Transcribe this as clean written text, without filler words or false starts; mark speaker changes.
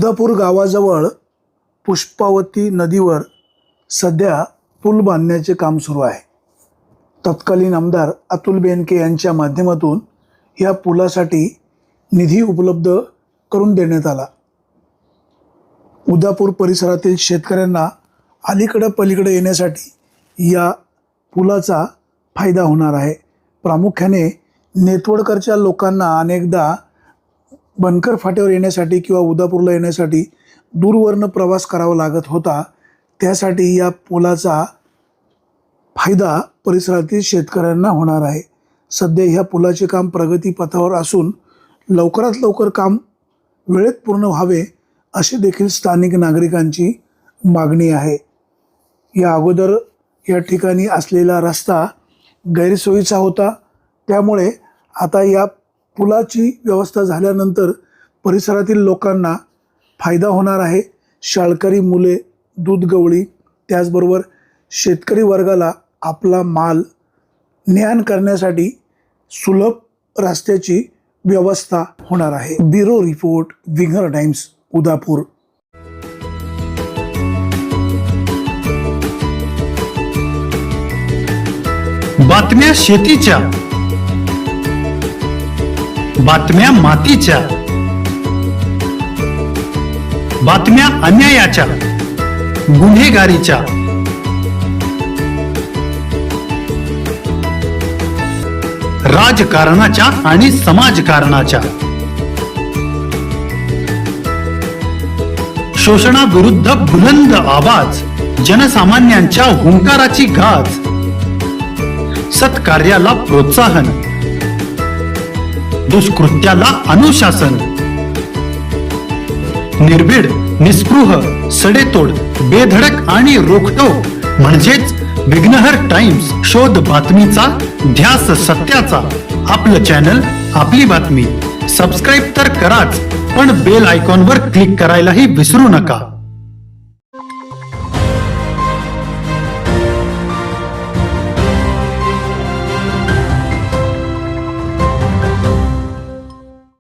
Speaker 1: उदापूर गावाजवळ पुष्पावती नदीवर सध्या पूल बांधण्याचे काम सुरू आहे। तत्कालीन आमदार अतुल बेनके यांच्या माध्यमातून या पुलासाठी निधी उपलब्ध करून देण्यात आला। उदापूर परिसरातील शेतकऱ्यांना अलीकडे पलीकडे येण्यासाठी या पुलाचा फायदा होणार आहे। प्रामुख्याने नेतवडकरच्या लोकांना अनेकदा बनकर फाट्यावर येण्यासाठी किंवा उदापूरला येण्यासाठी दूरवरनं प्रवास करावा लागत होता। त्यासाठी या पुलाचा फायदा परिसरातील शेतकऱ्यांना होणार आहे। सध्या ह्या पुलाचे काम प्रगतीपथावर असून लवकरात लवकर काम वेळेत पूर्ण व्हावे अशी देखील स्थानिक नागरिकांची मागणी आहे। या अगोदर या ठिकाणी असलेला रस्ता गैरसोयीचा होता, त्यामुळे आता या पुलाची व्यवस्था झाल्यानंतर परिसरातील लोकांना फायदा होणार आहे। शाळकरी मुले, दूध गवळी, त्याचबरोबर शेतकरी वर्गाला आपला माल ने-आण करण्यासाठी सुलभ रस्त्याची व्यवस्था होणार आहे। Bureau report, winger times, Udapur.
Speaker 2: बातम्या शेतीच्या, बातम्या मातीच्या, बातम्या अन्यायाच्या, गुन्हेगारीच्या, राजकारणाच्या आणि समाजकारणाच्या, शोषणाविरुद्ध बुलंद आवाज, जनसामान्यांच्या हुंकाराची गाज, सत्कार्याला प्रोत्साहन, दुष्कृत्याला अनुशासन, निर्भीड, निस्पृह, सडेतोड, बेधडक आणि रोखटोक म्हणजेच विघ्नहर टाइम्स। शोध बातमीचा, ध्यास सत्याचा। आपलं चॅनल, आपली बातमी। सबस्क्राईब तर कराच, पण बेल आयकॉनवर क्लिक करायलाही विसरू नका।